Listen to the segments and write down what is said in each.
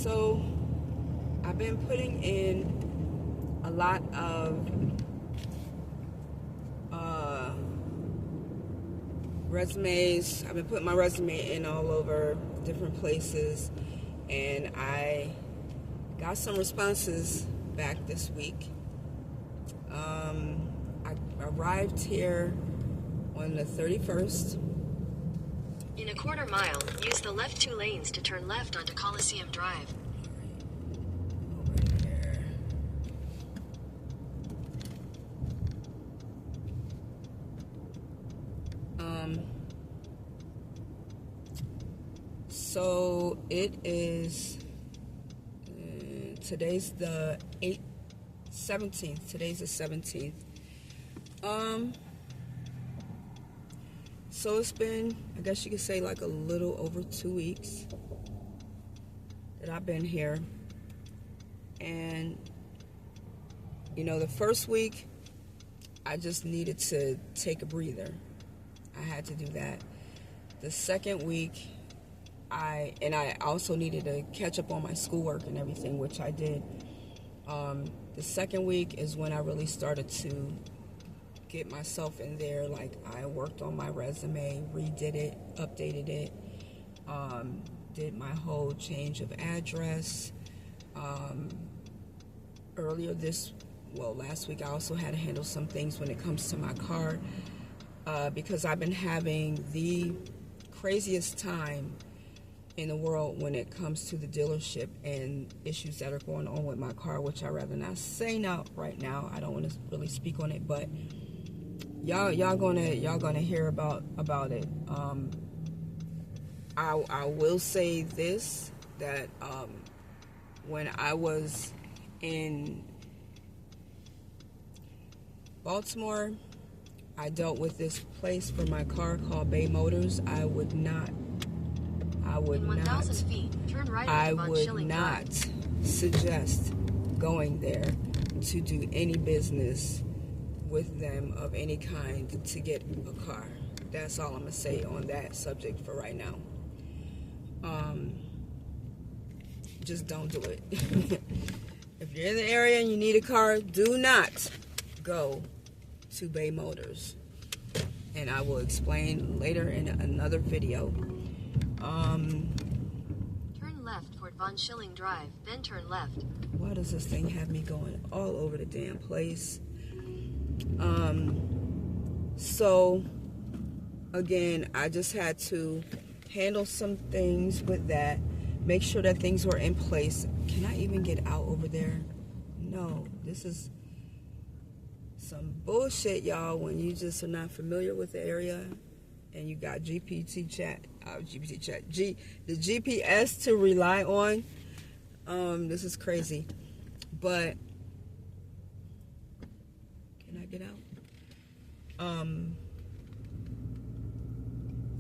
So I've been putting in a lot of resumes. I've been putting my resume in all over different places, and I got some responses back this week. I arrived here on the 31st. In a quarter mile, use the left 2 lanes to turn left onto Coliseum Drive. Over here. So it is, today's the 17th. Today's the 17th. So it's been, I guess you could say, like a little over 2 weeks that I've been here. And, you know, the first week, I just needed to take a breather. I had to do that. The second week, I also needed to catch up on my schoolwork and everything, which I did. The second week is when I really started to get myself in there. Like, I worked on my resume, redid it, updated it, did my whole change of address. Last week I also had to handle some things when it comes to my car, because I've been having the craziest time in the world when it comes to the dealership and issues that are going on with my car, which I'd rather not say now right now. I don't want to really speak on it, but y'all gonna hear about it. I will say this, that when I was in Baltimore, I dealt with this place for my car called Bay Motors. I would not suggest going there to do any business with them of any kind to get a car. That's all I'm gonna say on that subject for right now. Just don't do it. If you're in the area and you need a car, do not go to Bay Motors, and I will explain later in another video. Turn left toward Von Schilling Drive, then turn left. Why does this thing have me going all over the damn place? So again, I just had to handle some things with that, make sure that things were in place. Can I even get out over there? No, this is some bullshit, y'all, when you just are not familiar with the area and you got the GPS to rely on. This is crazy. But can I get out?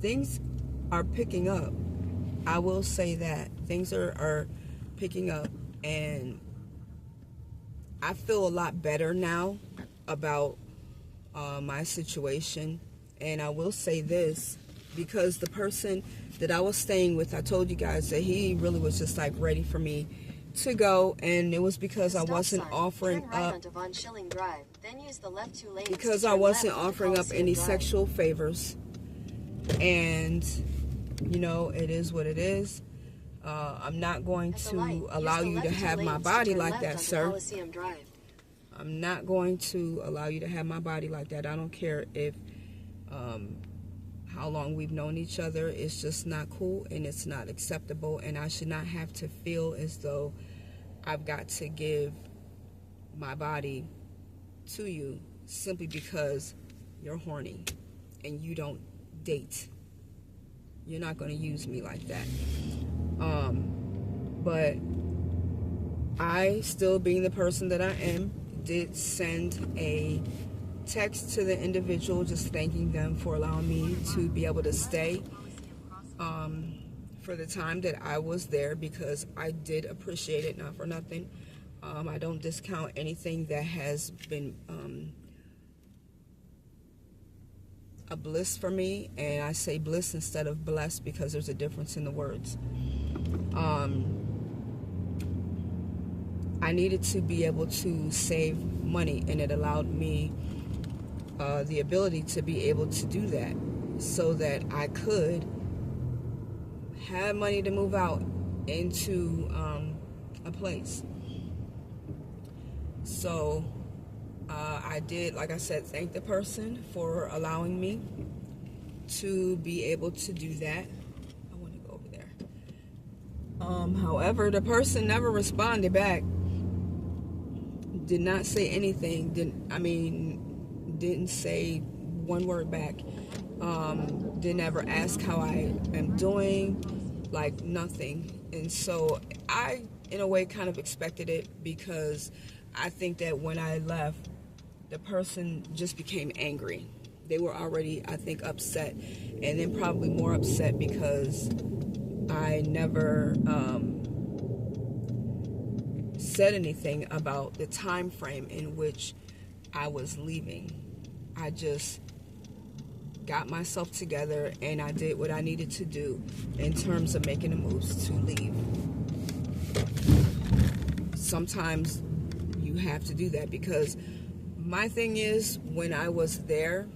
Things are picking up. I will say that things are picking up, and I feel a lot better now about my situation. And I will say this, because the person that I was staying with, I told you guys that he really was just like ready for me to go, and it was because I wasn't offering up, because I wasn't offering up any sexual favors. And you know, it is what it is. I'm not going to allow you to have my body like that, sir. I'm not going to allow you to have my body like that. I don't care if how long we've known each other. It's just not cool, and it's not acceptable, and I should not have to feel as though I've got to give my body to you simply because you're horny and you don't date. You're not going to use me like that. But I, still being the person that I am, did send a text to the individual just thanking them for allowing me to be able to stay for the time that I was there, because I did appreciate it, not for nothing. I don't discount anything that has been a bliss for me, and I say bliss instead of blessed because there's a difference in the words. I needed to be able to save money, and it allowed me the ability to be able to do that so that I could have money to move out into a place. So I did, like I said, thank the person for allowing me to be able to do that. I want to go over there. However, the person never responded back. Did not say anything. Didn't say one word back. Didn't ever ask how I am doing, like nothing. And so I, in a way, kind of expected it, because I think that when I left, the person just became angry. They were already, I think, upset, and then probably more upset because I never said anything about the time frame in which I was leaving. I just got myself together and I did what I needed to do in terms of making the moves to leave. Sometimes you have to do that, because my thing is, when I was there,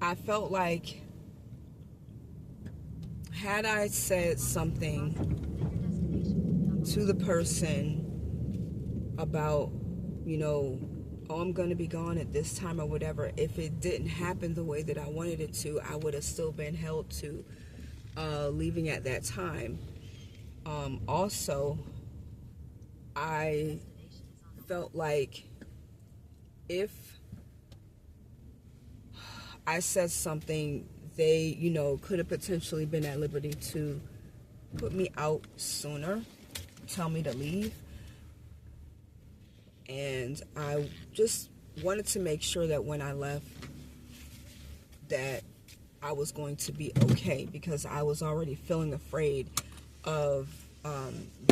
I felt like had I said something to the person about, oh, I'm going to be gone at this time or whatever, if it didn't happen the way that I wanted it to, I would have still been held to leaving at that time. Also, I felt like if I said something, they, could have potentially been at liberty to put me out sooner, tell me to leave. And I just wanted to make sure that when I left, that I was going to be okay, because I was already feeling afraid of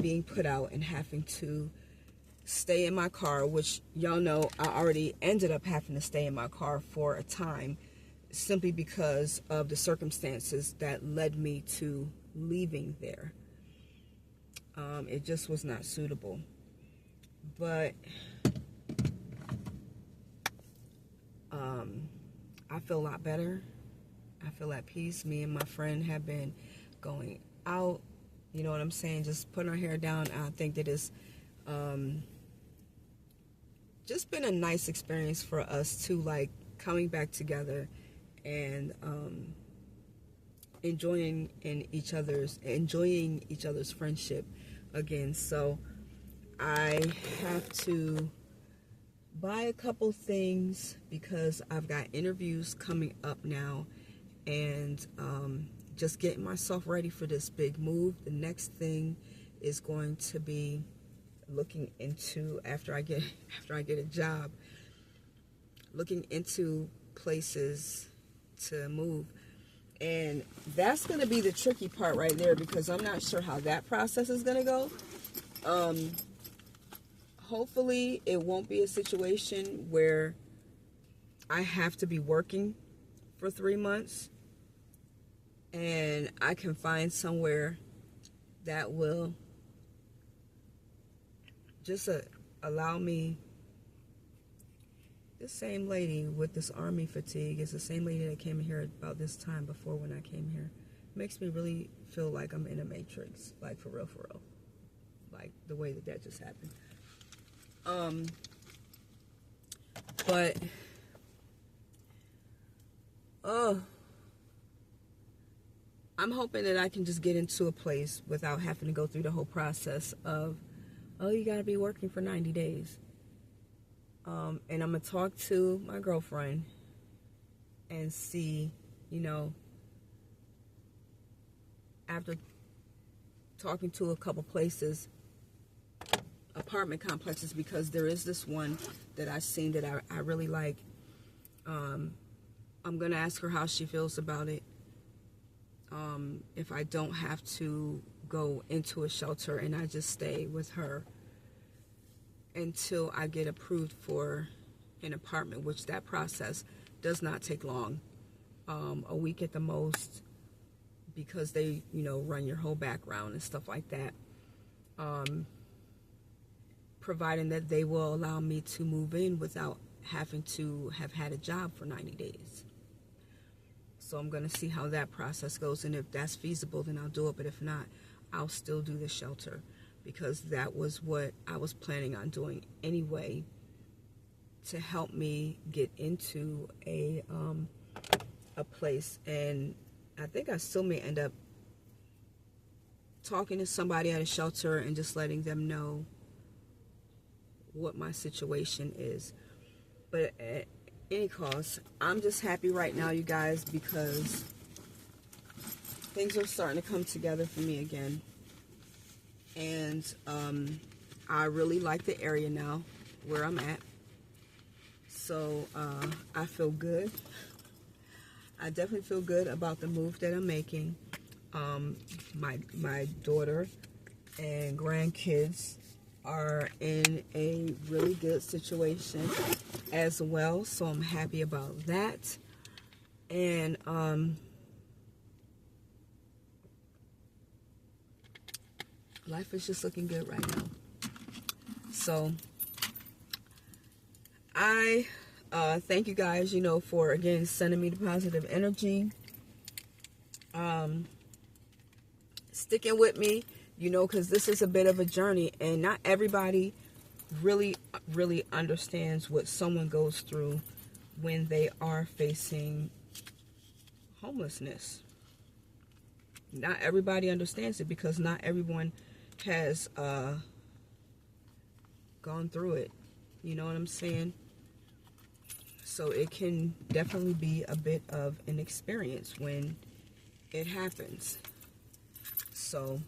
being put out and having to stay in my car, which y'all know I already ended up having to stay in my car for a time, simply because of the circumstances that led me to leaving there. It just was not suitable. But I feel a lot better. I feel at peace. Me and my friend have been going out, you know what I'm saying, just putting our hair down. I think that it's just been a nice experience for us to, like, coming back together and enjoying each other's friendship again. So I have to buy a couple things because I've got interviews coming up now, and just getting myself ready for this big move. The next thing is going to be looking into, after I get a job, looking into places to move. And that's going to be the tricky part right there, because I'm not sure how that process is going to go. Hopefully it won't be a situation where I have to be working for 3 months, and I can find somewhere that will just allow me. This same lady with this army fatigue is the same lady that came here about this time before when I came here. It makes me really feel like I'm in a matrix, like for real, like the way that just happened. But I'm hoping that I can just get into a place without having to go through the whole process of, oh, you gotta be working for 90 days. And I'm gonna talk to my girlfriend and see, after talking to a couple places, apartment complexes, because there is this one that I've seen that I really like. I'm gonna ask her how she feels about it. If I don't have to go into a shelter and I just stay with her until I get approved for an apartment, which that process does not take long, a week at the most, because they, run your whole background and stuff like that. providing that they will allow me to move in without having to have had a job for 90 days. So I'm going to see how that process goes, and if that's feasible, then I'll do it. But if not, I'll still do the shelter, because that was what I was planning on doing anyway, to help me get into a place. And I think I still may end up talking to somebody at a shelter and just letting them know what my situation is. But at any cost, I'm just happy right now, you guys, because things are starting to come together for me again. And I really like the area now where I'm at. So I feel good. I definitely feel good about the move that I'm making. My daughter and grandkids are in a really good situation as well, so I'm happy about that. And life is just looking good right now. So I thank you guys, for again sending me the positive energy, sticking with me, because this is a bit of a journey, and not everybody really understands what someone goes through when they are facing homelessness. Not everybody understands it, because not everyone has gone through it. You know what I'm saying? So it can definitely be a bit of an experience when it happens. So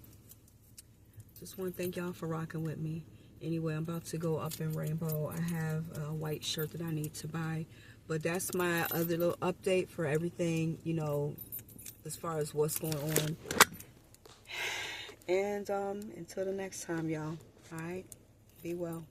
just want to thank y'all for rocking with me. Anyway, I'm about to go up in Rainbow. I have a white shirt that I need to buy. But that's my other little update for everything, as far as what's going on. And until the next time, y'all. All right? Be well.